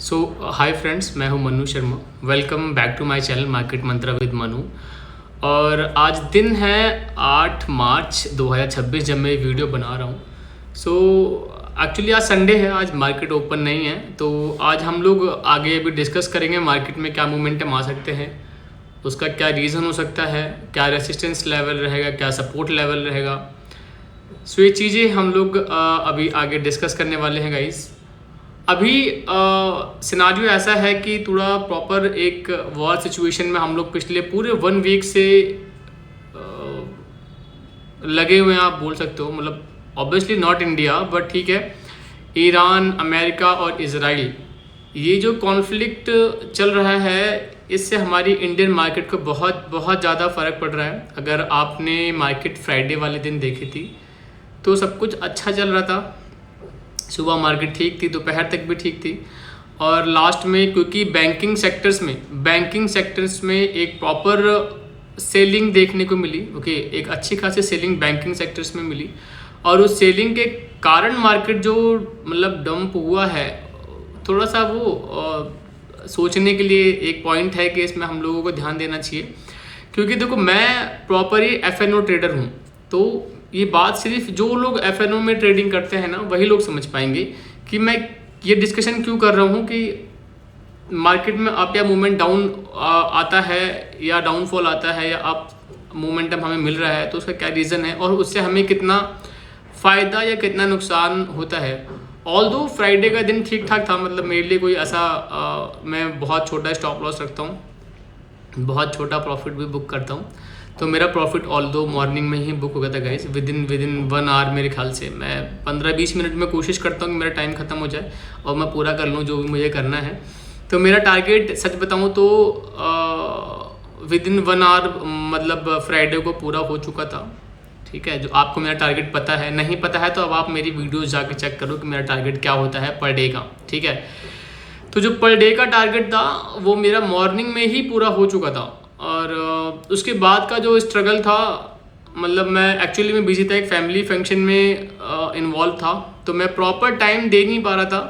सो हाय friends, मैं हूं Manu Sharma. Welcome back to my channel market Mantra with Manu. और आज दिन है 8 मार्च 2026 जब मैं वीडियो बना रहा हूं। सो एक्चुअली आज संडे है, आज मार्केट ओपन नहीं है। तो आज हम लोग आगे अभी डिस्कस करेंगे मार्केट में क्या मोमेंटम आ सकते हैं, उसका क्या रीज़न हो सकता है, क्या रेसिस्टेंस लेवल रहेगा, क्या सपोर्ट लेवल रहेगा। सो ये चीज़ें हम लोग अभी आगे डिस्कस करने वाले हैं गाइस। अभी सिनारियो ऐसा है कि थोड़ा प्रॉपर एक वॉर सिचुएशन में हम लोग पिछले पूरे 1 वीक से लगे हुए हैं, आप बोल सकते हो। मतलब ऑब्वियसली नॉट इंडिया, बट ठीक है, ईरान, अमेरिका और इजराइल, ये जो कॉन्फ्लिक्ट चल रहा है, इससे हमारी इंडियन मार्केट को बहुत बहुत ज़्यादा फ़र्क पड़ रहा है। अगर आपने मार्केट फ्राइडे वाले दिन देखी थी तो सब कुछ अच्छा चल रहा था। सुबह मार्केट ठीक थी, दोपहर तक भी ठीक थी, और लास्ट में क्योंकि बैंकिंग सेक्टर्स में एक प्रॉपर सेलिंग देखने को मिली। ओके, एक अच्छी खासी सेलिंग बैंकिंग सेक्टर्स में मिली, और उस सेलिंग के कारण मार्केट जो मतलब डंप हुआ है, थोड़ा सा वो सोचने के लिए एक पॉइंट है कि इसमें हम लोगों को ध्यान देना चाहिए। क्योंकि देखो, मैं प्रॉपर ही FNO ट्रेडर हूँ, तो ये बात सिर्फ जो लोग FNO में ट्रेडिंग करते हैं ना, वही लोग समझ पाएंगे कि मैं ये डिस्कशन क्यों कर रहा हूँ कि मार्केट में अप या मूवमेंट डाउन आता है या डाउनफॉल आता है या अप मोमेंटम हमें मिल रहा है, तो उसका क्या रीज़न है और उससे हमें कितना फ़ायदा या कितना नुकसान होता है। ऑल्दो फ्राइडे का दिन ठीक ठाक था, मतलब मेरे लिए कोई ऐसा मैं बहुत छोटा स्टॉप लॉस रखता हूँ, बहुत छोटा प्रॉफिट भी बुक करता हूँ। तो मेरा प्रॉफिट ऑल्दो मॉर्निंग में ही बुक हो गया था गाइस, विद इन 1 आवर। मेरे ख्याल से मैं 15-20 मिनट में कोशिश करता हूँ कि मेरा टाइम ख़त्म हो जाए और मैं पूरा कर लूँ जो भी मुझे करना है। तो मेरा टारगेट सच बताऊँ तो विद इन 1 आवर मतलब फ्राइडे को पूरा हो चुका था। ठीक है, जो आपको मेरा टारगेट पता है, नहीं पता है तो अब आप मेरी वीडियोज़ जाके चेक करो कि मेरा टारगेट क्या होता है पर डे का। ठीक है, तो जो पर डे का टारगेट था वो मेरा मॉर्निंग में ही पूरा हो चुका था। और उसके बाद का जो स्ट्रगल था, मतलब मैं एक्चुअली में बिजी था, एक फैमिली फंक्शन में इन्वॉल्व था, तो मैं प्रॉपर टाइम दे नहीं पा रहा था।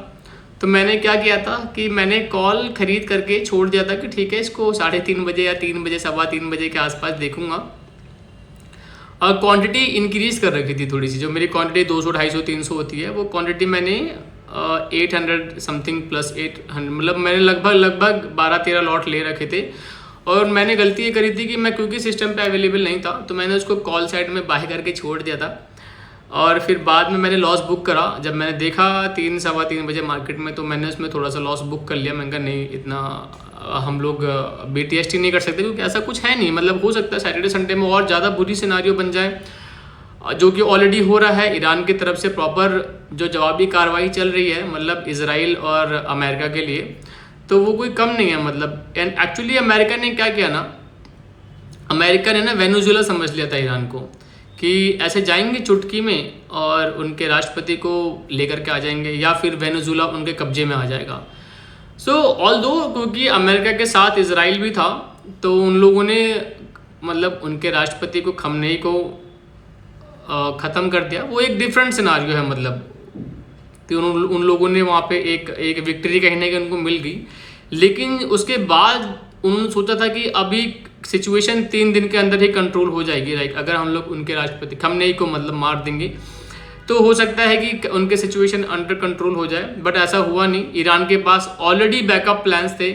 तो मैंने क्या किया था कि मैंने कॉल ख़रीद करके छोड़ दिया था कि ठीक है, इसको 3:30 बजे या 3 बजे, 3:15 बजे के आसपास देखूंगा। और क्वांटिटी इंक्रीज़ कर रखी थी थोड़ी सी, जो मेरी क्वांटिटी 200, 250, 300 होती है, वो क्वांटिटी मैंने 800 समथिंग प्लस 800, मतलब मैंने लगभग 12-13 लॉट ले रखे थे। और मैंने गलती ये करी थी कि मैं क्योंकि सिस्टम पे अवेलेबल नहीं था, तो मैंने उसको कॉल साइड में बाय करके छोड़ दिया था। और फिर बाद में मैंने लॉस बुक करा, जब मैंने देखा 3-3:15 बजे मार्केट में, तो मैंने उसमें थोड़ा सा लॉस बुक कर लिया। मैंने कहा नहीं, इतना हम लोग BTST नहीं कर सकते, क्योंकि ऐसा कुछ है नहीं। मतलब हो सकता है सैटरडे संडे में और ज़्यादा बुरी सिनारियो बन जाए, जो कि ऑलरेडी हो रहा है। ईरान की तरफ से प्रॉपर जो जवाबी कार्रवाई चल रही है, मतलब इजराइल और अमेरिका के लिए, तो वो कोई कम नहीं है। मतलब एंड एक्चुअली अमेरिका ने क्या किया ना, अमेरिका ने ना वेनेजुएला समझ लिया था ईरान को, कि ऐसे जाएंगे चुटकी में और उनके राष्ट्रपति को लेकर के आ जाएंगे, या फिर वेनेजुएला उनके कब्जे में आ जाएगा। सो ऑल्दो क्योंकि अमेरिका के साथ इजराइल भी था, तो उन लोगों ने मतलब उनके राष्ट्रपति को, खमनेई को ख़त्म कर दिया। वो एक डिफरेंट सिनारियो है, मतलब कि उन लोगों ने वहाँ पे एक विक्ट्री कहने की उनको मिल गई। लेकिन उसके बाद उन्होंने सोचा था कि अभी सिचुएशन 3 दिन के अंदर ही कंट्रोल हो जाएगी। लाइक अगर हम लोग उनके राष्ट्रपति खमनेई को मतलब मार देंगे, तो हो सकता है कि उनके सिचुएशन अंडर कंट्रोल हो जाए, बट ऐसा हुआ नहीं। ईरान के पास ऑलरेडी बैकअप प्लान्स थे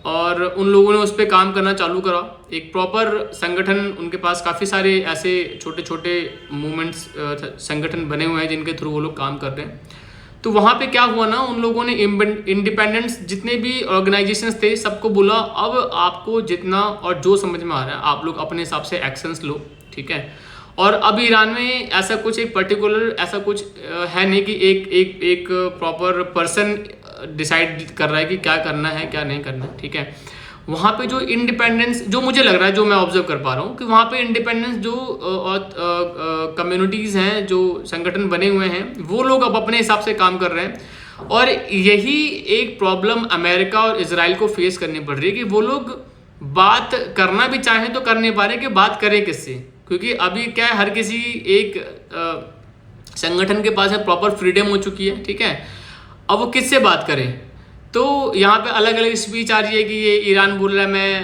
और उन लोगों ने उस पर काम करना चालू करा। एक प्रॉपर संगठन, उनके पास काफ़ी सारे ऐसे छोटे छोटे मूवमेंट्स, संगठन बने हुए हैं जिनके थ्रू वो लोग काम कर रहे हैं। तो वहाँ पे क्या हुआ ना, उन लोगों ने इंडिपेंडेंट्स जितने भी ऑर्गेनाइजेशंस थे सबको बोला, अब आपको जितना और जो समझ में आ रहा है आप लोग अपने हिसाब से एक्शंस लो। ठीक है, और अब ईरान में ऐसा कुछ एक पर्टिकुलर ऐसा कुछ है नहीं कि एक प्रॉपर पर्सन डिसाइड कर रहा है कि क्या करना है क्या नहीं करना है। ठीक है, वहाँ पे जो इंडिपेंडेंस, जो मुझे लग रहा है, जो मैं ऑब्जर्व कर पा रहा हूँ, कि वहाँ पे इंडिपेंडेंस जो कम्युनिटीज़ हैं, जो संगठन बने हुए हैं, वो लोग अब अपने हिसाब से काम कर रहे हैं। और यही एक प्रॉब्लम अमेरिका और इजराइल को फेस करनी पड़ रही है कि वो लोग बात करना भी चाहें तो कर नहीं पा रहे कि बात करें किससे। क्योंकि अभी क्या है, हर किसी एक संगठन के पास है प्रॉपर फ्रीडम हो चुकी है। ठीक है, अब वो किससे बात करें? तो यहाँ पे अलग अलग स्पीच आ रही है कि ये ईरान बोल रहा है मैं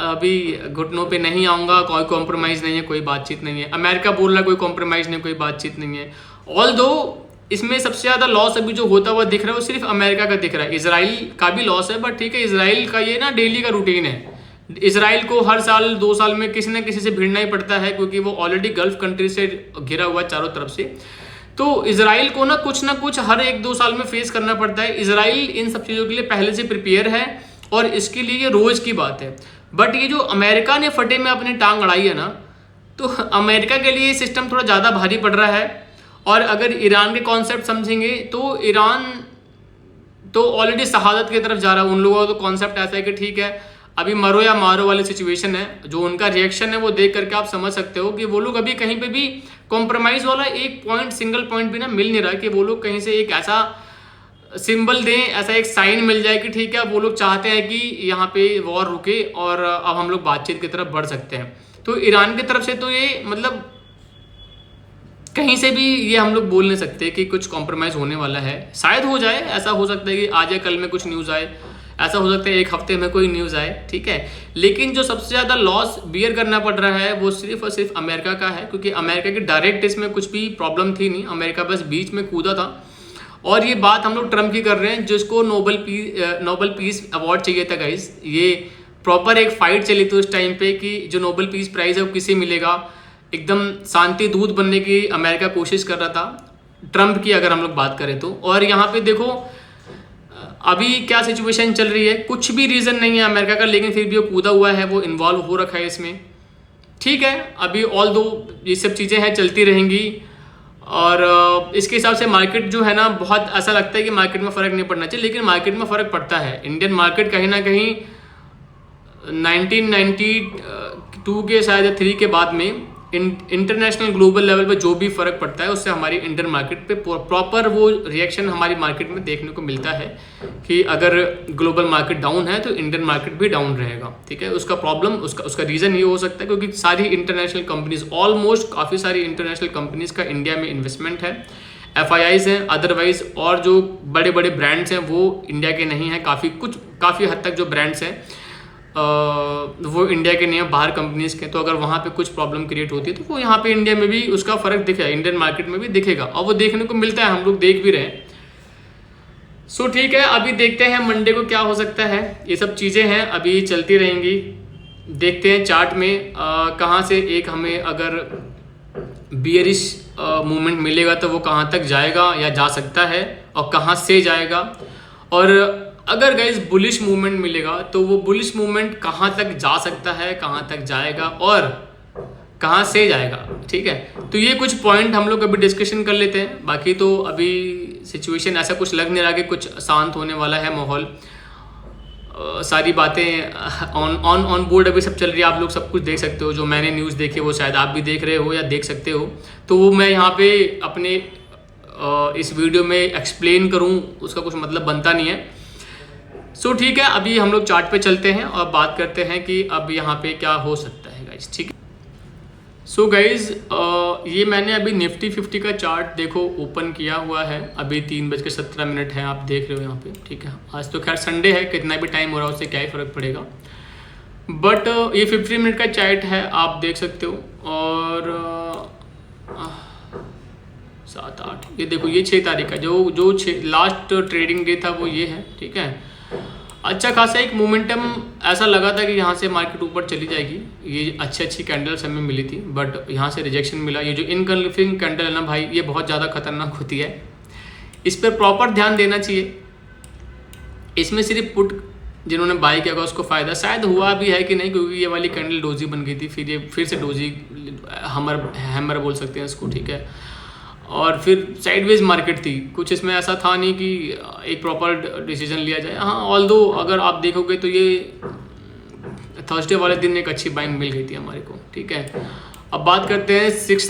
अभी घुटनों पे नहीं आऊँगा, कोई कॉम्प्रोमाइज़ नहीं है, कोई बातचीत नहीं है। अमेरिका बोल रहा है कोई कॉम्प्रोमाइज़ नहीं, कोई बातचीत नहीं है। ऑल दो इसमें सबसे ज़्यादा लॉस अभी जो होता हुआ दिख रहा है वो सिर्फ अमेरिका का दिख रहा है। इसराइल का भी लॉस है, बट ठीक है, इसराइल का ये ना डेली का रूटीन है। इसराइल को हर साल 2 साल में किसी न किसी से भिड़ना ही पड़ता है, क्योंकि वो ऑलरेडी गल्फ कंट्री से घिरा हुआ है चारों तरफ से। तो इसराइल को ना कुछ हर 1-2 साल में फेस करना पड़ता है। इसराइल इन सब चीज़ों के लिए पहले से प्रिपेयर है और इसके लिए ये रोज़ की बात है। बट ये जो अमेरिका ने फटे में अपनी टांग अड़ाई है ना, तो अमेरिका के लिए सिस्टम थोड़ा ज़्यादा भारी पड़ रहा है। और अगर ईरान के कॉन्सेप्ट समझेंगे तो ईरान तो ऑलरेडी शहादत की तरफ जा रहा है। उन लोगों का तो कॉन्सेप्ट ऐसा है कि ठीक है अभी मरो या मारो वाली सिचुएशन है। जो उनका रिएक्शन है वो देख करके आप समझ सकते हो कि वो लोग अभी कहीं पे भी कॉम्प्रोमाइज़ वाला एक पॉइंट, सिंगल पॉइंट भी ना मिल नहीं रहा कि वो लोग कहीं से एक ऐसा सिंबल दें, ऐसा एक साइन मिल जाए कि ठीक है वो लोग चाहते हैं कि यहाँ पे वॉर रुके और अब हम लोग बातचीत की तरफ बढ़ सकते हैं। तो ईरान की तरफ से तो ये मतलब कहीं से भी ये हम लोग बोल नहीं सकते कि कुछ कॉम्प्रोमाइज़ होने वाला है। शायद हो जाए, ऐसा हो सकता है कि आज या कल में कुछ न्यूज़ आए, ऐसा हो सकता है 1 हफ्ते में कोई न्यूज़ आए, ठीक है। लेकिन जो सबसे ज़्यादा लॉस बियर करना पड़ रहा है वो सिर्फ और सिर्फ अमेरिका का है, क्योंकि अमेरिका की डायरेक्ट इसमें कुछ भी प्रॉब्लम थी नहीं। अमेरिका बस बीच में कूदा था। और ये बात हम लोग ट्रम्प की कर रहे हैं, जिसको नोबल पीस अवार्ड चाहिए था गाइस। ये प्रॉपर एक फाइट चली थी उस टाइम पे कि जो नोबल पीस प्राइज़ है वो किसे मिलेगा। एकदम शांति दूत बनने की अमेरिका कोशिश कर रहा था, ट्रम्प की अगर हम लोग बात करें तो। और यहाँ पे देखो अभी क्या सिचुएशन चल रही है, कुछ भी रीज़न नहीं है अमेरिका का, लेकिन फिर भी वो कूदा हुआ है, वो इन्वॉल्व हो रखा है इसमें, ठीक है। अभी ऑल दो ये सब चीज़ें हैं चलती रहेंगी। और इसके हिसाब से मार्केट जो है ना, बहुत ऐसा लगता है कि मार्केट में फ़र्क नहीं पड़ना चाहिए, लेकिन मार्केट में फ़र्क पड़ता है। इंडियन मार्केट कहीं ना कहीं 1992 के शायद 3 के बाद में इंटरनेशनल ग्लोबल लेवल पर जो भी फ़र्क पड़ता है उससे हमारी इंडियन मार्केट पे प्रॉपर वो रिएक्शन हमारी मार्केट में देखने को मिलता है कि अगर ग्लोबल मार्केट डाउन है तो इंडियन मार्केट भी डाउन रहेगा, ठीक है। उसका प्रॉब्लम उसका रीज़न ये हो सकता है क्योंकि सारी इंटरनेशनल कंपनीज, ऑलमोस्ट काफ़ी सारी इंटरनेशनल कंपनीज का इंडिया में इन्वेस्टमेंट है, FIIs हैं, अदरवाइज और जो बड़े बड़े ब्रांड्स हैं वो इंडिया के नहीं हैं। काफ़ी हद तक जो ब्रांड्स हैं वो इंडिया के नहीं है, बाहर कंपनीज के। तो अगर वहाँ पे कुछ प्रॉब्लम क्रिएट होती है तो वो यहाँ पे इंडिया में भी उसका फ़र्क दिखेगा, इंडियन मार्केट में भी दिखेगा, और वो देखने को मिलता है, हम लोग देख भी रहे हैं। सो ठीक है, अभी देखते हैं मंडे को क्या हो सकता है। ये सब चीज़ें हैं अभी चलती रहेंगी। देखते हैं चार्ट में कहाँ से एक हमें अगर बियरिश मूवमेंट मिलेगा तो वो कहाँ तक जाएगा या जा सकता है और कहाँ से जाएगा। और अगर गाइस बुलिश मूवमेंट मिलेगा तो वो बुलिश मूवमेंट कहाँ तक जा सकता है, कहाँ तक जाएगा और कहाँ से जाएगा, ठीक है। तो ये कुछ पॉइंट हम लोग अभी डिस्कशन कर लेते हैं। बाकी तो अभी सिचुएशन ऐसा कुछ लग नहीं रहा कि कुछ शांत होने वाला है माहौल। सारी बातें ऑन बोर्ड अभी सब चल रही है, आप लोग सब कुछ देख सकते हो। जो मैंने न्यूज़ देखी वो शायद आप भी देख रहे हो या देख सकते हो, तो वो मैं यहाँ पे अपने इस वीडियो में एक्सप्लेन करूँ उसका कुछ मतलब बनता नहीं है। सो ठीक है, अभी हम लोग चार्ट पे चलते हैं और बात करते हैं कि अब यहाँ पे क्या हो सकता है गाइज, ठीक है। सो गाइज ये मैंने अभी निफ्टी 50 का चार्ट देखो ओपन किया हुआ है। अभी 3:17 है, आप देख रहे हो यहाँ पे, ठीक है। आज तो खैर संडे है, कितना भी टाइम हो रहा है उससे क्या ही फ़र्क पड़ेगा। बट ये 50 मिनट का चार्ट है, आप देख सकते हो। और 7-8 ये देखो, ये 6 तारीख का जो लास्ट ट्रेडिंग डे था वो ये है, ठीक है। अच्छा खासा एक मोमेंटम ऐसा लगा था कि यहाँ से मार्केट ऊपर चली जाएगी। ये अच्छी कैंडल्स हमें मिली थी, बट यहाँ से रिजेक्शन मिला। ये जो इनकन्फर्मिंग कैंडल है ना भाई, ये बहुत ज़्यादा खतरनाक होती है, इस पर प्रॉपर ध्यान देना चाहिए। इसमें सिर्फ पुट जिन्होंने बाई किया उसको फ़ायदा शायद हुआ भी है कि नहीं, क्योंकि ये वाली कैंडल डोजी बन गई थी, फिर से डोजी हैमर बोल सकते हैं इसको, ठीक है। और फिर साइडवेज मार्केट थी, कुछ इसमें ऐसा था नहीं कि एक प्रॉपर डिसीजन लिया जाए। हाँ, ऑल्दो अगर आप देखोगे तो ये थर्सडे वाले दिन एक अच्छी बाइंग मिल गई थी हमारे को, ठीक है। अब बात करते हैं 6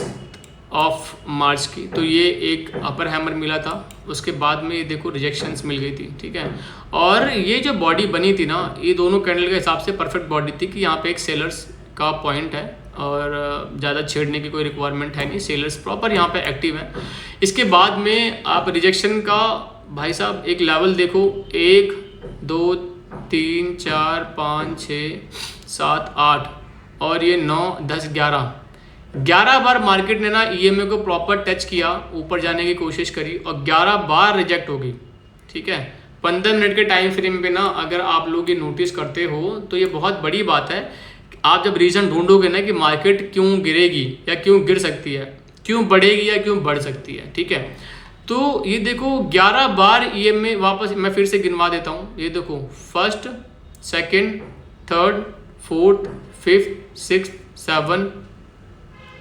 मार्च की, तो ये एक अपर हैमर मिला था, उसके बाद में ये देखो रिजेक्शंस मिल गई थी, ठीक है। और ये जो बॉडी बनी थी ना, ये दोनों कैंडल के हिसाब से परफेक्ट बॉडी थी कि यहाँ पे एक सेलर्स का पॉइंट है और ज़्यादा छेड़ने की कोई रिक्वायरमेंट है नहीं, सेलर्स प्रॉपर यहाँ पे एक्टिव है। इसके बाद में आप रिजेक्शन का भाई साहब एक लेवल देखो, 1 2 3 4 5 6 7 8 और ये 9 10 11 बार मार्केट ने ना ईएमए को प्रॉपर टच किया, ऊपर जाने की कोशिश करी और 11 बार रिजेक्ट हो गई। ठीक है, 15 मिनट के टाइम फ्रेम पे ना अगर आप लोग ये नोटिस करते हो तो ये बहुत बड़ी बात है। आप जब रीज़न ढूंढोगे ना कि मार्केट क्यों गिरेगी या क्यों गिर सकती है, क्यों बढ़ेगी या क्यों बढ़ सकती है, ठीक है, तो ये देखो 11 बार ईएमए वापस, मैं फिर से गिनवा देता हूँ। ये देखो first, second, third, fourth, fifth, six, 7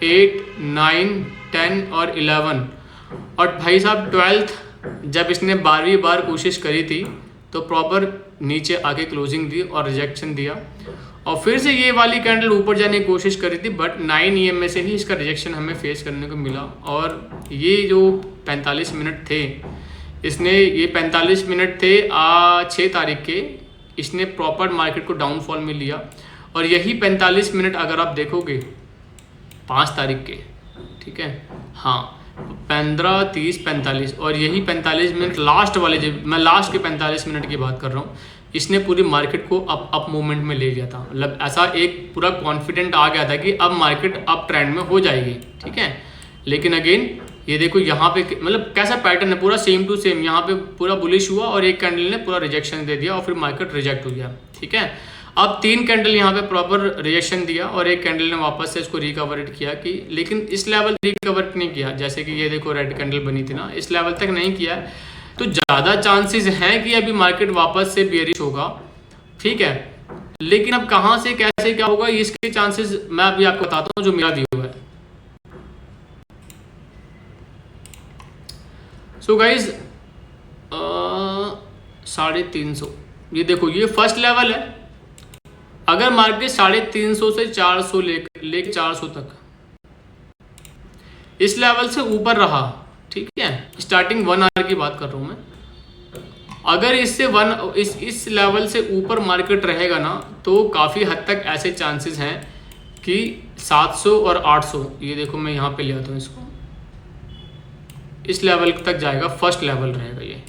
8 9 10 और 11 और भाई साहब 12th जब इसने 12वीं बार कोशिश करी थी तो प्रॉपर नीचे आके क्लोजिंग दी और रिजेक्शन दिया और फिर से ये वाली कैंडल ऊपर जाने की कोशिश करी थी, बट 9 ईएमए से ही इसका रिजेक्शन हमें फेस करने को मिला। और ये जो 45 मिनट थे, इसने ये 45 मिनट थे 6 तारीख के, इसने प्रॉपर मार्केट को डाउनफॉल में लिया। और यही 45 मिनट अगर आप देखोगे 5 तारीख के, ठीक है, हाँ 15 30 45 और यही 45 मिनट लास्ट वाले, जब मैं लास्ट के 45 मिनट की बात कर रहा हूँ, इसने पूरी मार्केट को अप मूवमेंट में ले लिया था। मतलब ऐसा एक पूरा कॉन्फिडेंट आ गया था कि अब मार्केट अप ट्रेंड में हो जाएगी, ठीक है। लेकिन अगेन ये देखो यहाँ पे मतलब कैसा पैटर्न है, पूरा सेम टू सेम, यहाँ पे पूरा बुलिश हुआ और एक कैंडल ने पूरा रिजेक्शन दे दिया और फिर मार्केट रिजेक्ट हो गया, ठीक है। अब 3 कैंडल यहाँ पे प्रॉपर रिजेक्शन दिया और एक कैंडल ने वापस से इसको रिकवर किया कि, लेकिन इस लेवल रिकवर नहीं किया, जैसे कि ये देखो रेड कैंडल बनी थी ना, इस लेवल तक नहीं किया। तो ज़्यादा चांसेस हैं कि अभी मार्केट वापस से बेयरिश होगा, ठीक है। लेकिन अब कहाँ से कैसे क्या होगा इसके चांसेस मैं अभी आपको बताता हूँ जो मेरा व्यू है। सो गाइज 350, ये देखो ये फर्स्ट लेवल है। अगर मार्केट 350 से 400 लेके 400 तक इस लेवल से ऊपर रहा, ठीक है, स्टार्टिंग 1 आवर की बात कर रहा हूं मैं, अगर इससे इस लेवल से ऊपर मार्केट रहेगा ना तो काफ़ी हद तक ऐसे चांसेस हैं कि 700 और 800, ये देखो मैं यहाँ पे ले आता हूँ इसको, इस लेवल तक जाएगा। फर्स्ट लेवल रहेगा ये,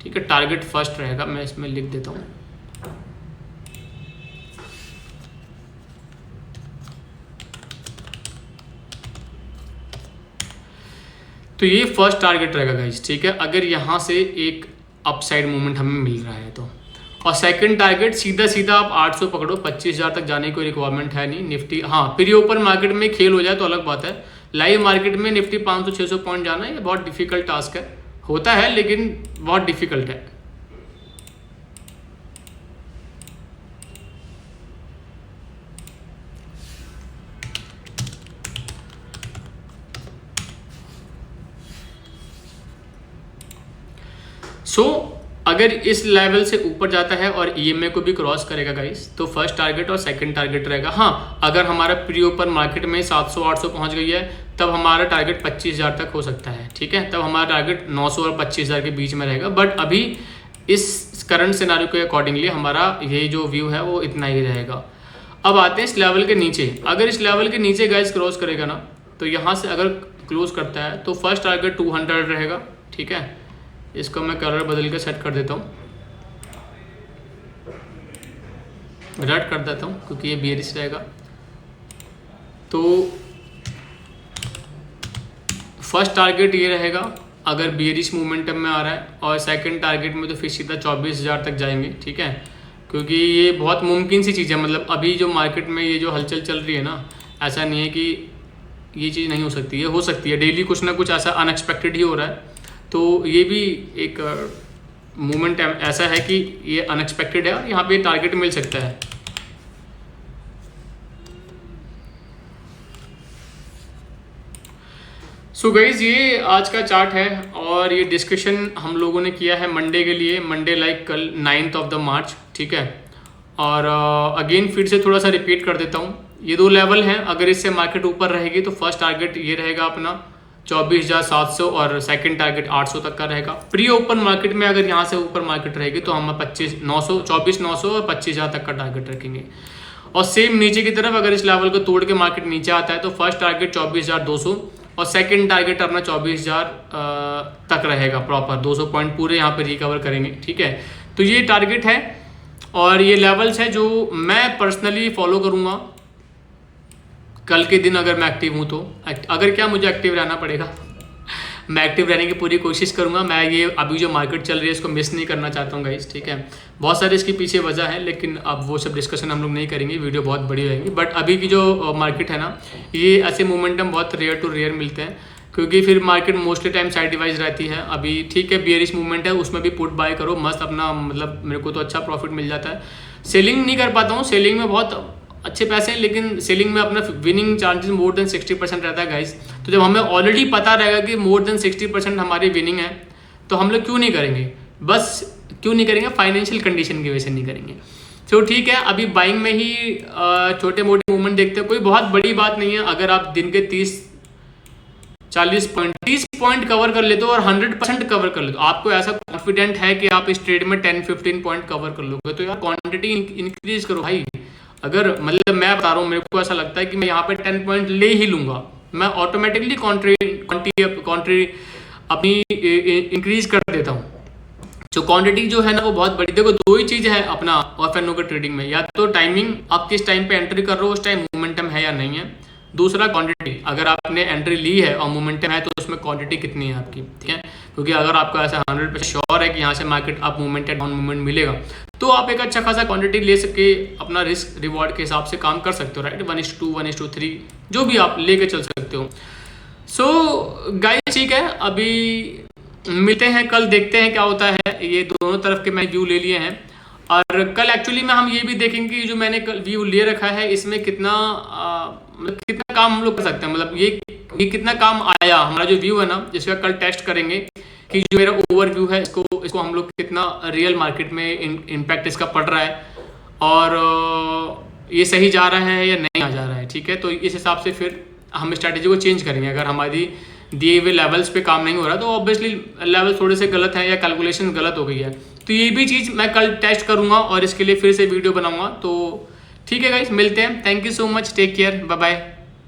ठीक है, टारगेट फर्स्ट रहेगा, मैं इसमें लिख देता हूँ। तो ये फर्स्ट टारगेट रहेगा गाइस, ठीक है, अगर यहाँ से एक अपसाइड मूवमेंट हमें मिल रहा है तो। और सेकंड टारगेट सीधा आप 800 पकड़ो, 25,000 तक जाने की कोई रिक्वायरमेंट है नहीं। निफ्टी हाँ प्री ओपन मार्केट में खेल हो जाए तो अलग बात है, लाइव मार्केट में निफ्टी 500-600 पॉइंट जाना ये बहुत डिफिकल्ट टास्क है, होता है लेकिन बहुत डिफिकल्ट है। अगर इस लेवल से ऊपर जाता है और ईएमए को भी क्रॉस करेगा गाइस तो फर्स्ट टारगेट और सेकंड टारगेट रहेगा। हाँ अगर हमारा प्री ओपन मार्केट में 700-800 पहुंच गई है तब हमारा टारगेट 25,000 तक हो सकता है, ठीक है, तब हमारा टारगेट 900 और 25,000 के बीच में रहेगा। बट अभी इस करंट सिनारियो के अकॉर्डिंगली हमारा ये जो व्यू है वो इतना ही रहेगा। अब आते हैं इस लेवल के नीचे, अगर इस लेवल के नीचे गाइस क्रॉस करेगा ना तो यहाँ से अगर क्लोज करता है तो फर्स्ट टारगेट 200 रहेगा, ठीक है। इसको मैं कलर बदल के सेट कर देता हूँ, रेड कर देता हूँ क्योंकि ये बेयरिश रहेगा। तो फर्स्ट टारगेट ये रहेगा अगर बेयरिश मोमेंटम में आ रहा है, और सेकंड टारगेट में तो फिर सीधा 24,000 तक जाएंगे, ठीक है, क्योंकि ये बहुत मुमकिन सी चीज़ है। मतलब अभी जो मार्केट में ये जो हलचल चल रही है ना, ऐसा नहीं है कि ये चीज़ नहीं हो सकती है, हो सकती है, डेली कुछ ना कुछ ऐसा अनएक्सपेक्टेड ही हो रहा है। तो ये भी एक मूवमेंट ऐसा है कि ये अनएक्सपेक्टेड है और यहाँ पे टारगेट मिल सकता है। सो गाइज ये आज का चार्ट है और ये डिस्कशन हम लोगों ने किया है मंडे के लिए, मंडे लाइक कल 9 मार्च, ठीक है। और अगेन फिर से थोड़ा सा रिपीट कर देता हूँ, ये 2 लेवल हैं, अगर इससे मार्केट ऊपर रहेगी तो फर्स्ट टारगेट ये रहेगा अपना 24,700 और सेकंड टारगेट 800 तक का रहेगा। प्री ओपन मार्केट में अगर यहाँ से ऊपर मार्केट रहेगी तो हम 24,900 और 25,000 तक का टारगेट रखेंगे। और सेम नीचे की तरफ अगर इस लेवल को तोड़ के मार्केट नीचे आता है तो फर्स्ट टारगेट 24,200 और सेकंड टारगेट अपना 24,000 तक रहेगा प्रॉपर, 200 पॉइंट पूरे यहाँ पे रिकवर करेंगे, ठीक है। तो ये टारगेट है और ये लेवल्स है जो मैं पर्सनली फॉलो करूँगा कल के दिन अगर मैं एक्टिव हूँ तो। अगर क्या मुझे एक्टिव रहना पड़ेगा, मैं एक्टिव रहने की पूरी कोशिश करूंगा। मैं ये अभी जो मार्केट चल रही है इसको मिस नहीं करना चाहता हूँ गाइस, ठीक है। बहुत सारे इसके पीछे वजह है, लेकिन अब वो सब डिस्कशन हम लोग नहीं करेंगे, वीडियो बहुत बड़ी रहेगी। बट अभी की जो मार्केट है ना, ये ऐसे मोमेंटम बहुत रेयर टू रेयर मिलते हैं, क्योंकि फिर market mostly time sideways रहती है। अभी ठीक है बियरिश मूवमेंट है, उसमें भी पुट बाय करो मस्त अपना, मतलब मेरे को तो अच्छा प्रॉफिट मिल जाता है। सेलिंग नहीं कर पाता हूँ, सेलिंग में बहुत अच्छे पैसे हैं, लेकिन सेलिंग में अपना विनिंग चांसेस मोर देन 60% रहता है गाइस। तो जब हमें ऑलरेडी पता रहेगा कि मोर देन 60% हमारी विनिंग है, तो हम लोग क्यों नहीं करेंगे, बस क्यों नहीं करेंगे, फाइनेंशियल कंडीशन की वजह से नहीं करेंगे। तो ठीक है, अभी बाइंग में ही छोटे मोटे मूवमेंट देखते हैं, कोई बहुत बड़ी बात नहीं है। अगर आप दिन के 30-40 पॉइंट 30 पॉइंट कवर कर लेते हो और 100% कवर कर लेते हो, आपको ऐसा कॉन्फिडेंट है कि आप इस ट्रेड में 10-15 पॉइंट कवर कर लोगे, तो यार क्वांटिटी इंक्रीज करो भाई। अगर मतलब मैं बता रहा हूँ, मेरे को ऐसा लगता है कि मैं यहाँ पे 10 पॉइंट ले ही लूंगा, मैं ऑटोमेटिकली कॉन्ट्री अपनी इंक्रीज कर देता हूँ। जो क्वांटिटी जो है ना वो बहुत बड़ी, देखो दो ही चीज़ है अपना एफ&ओ के ट्रेडिंग में, या तो टाइमिंग, आप किस टाइम पे एंट्री कर रहे हो, उस टाइम मोमेंटम है या नहीं है। दूसरा क्वांटिटी, अगर आपने एंट्री ली है और मोमेंटम है तो उसमें क्वांटिटी कितनी है आपकी, ठीक है। क्योंकि अगर आपको ऐसा 100% श्योर है कि यहाँ से मार्केट अप मूवमेंट या डाउन मूवमेंट मिलेगा, तो आप एक अच्छा खासा क्वांटिटी ले सके अपना रिस्क रिवॉर्ड के हिसाब से काम कर सकते हो, राइट। 1:2 1:3 जो भी आप लेके चल सकते हो। सो गाइस ठीक है, अभी मिलते हैं कल, देखते हैं क्या होता है। ये दोनों तरफ के मैं व्यू ले लिए हैं, और कल एक्चुअली में हम ये भी देखेंगे कि जो मैंने कल व्यू ले रखा है इसमें कितना कितना काम हम लोग कर सकते हैं, मतलब ये कितना काम आया। हमारा जो व्यू है ना, जिसका कल टेस्ट करेंगे कि जो मेरा ओवरव्यू है इसको हम लोग कितना रियल मार्केट में इम्पैक्ट इसका पड़ रहा है, और ये सही जा रहा है या नहीं आ जा रहा है, ठीक है। तो इस हिसाब से फिर हम स्ट्रैटेजी को चेंज करेंगे। अगर हमारी दिए हुए लेवल्स पे काम नहीं हो रहा तो ऑब्वियसली लेवल थोड़े से गलत है या कैलकुलेशन गलत हो गई है, तो ये भी चीज़ मैं कल टेस्ट करूँगा और इसके लिए फिर से वीडियो बनाऊँगा। तो ठीक है गाइस, मिलते हैं, thank you so much, take care, bye bye.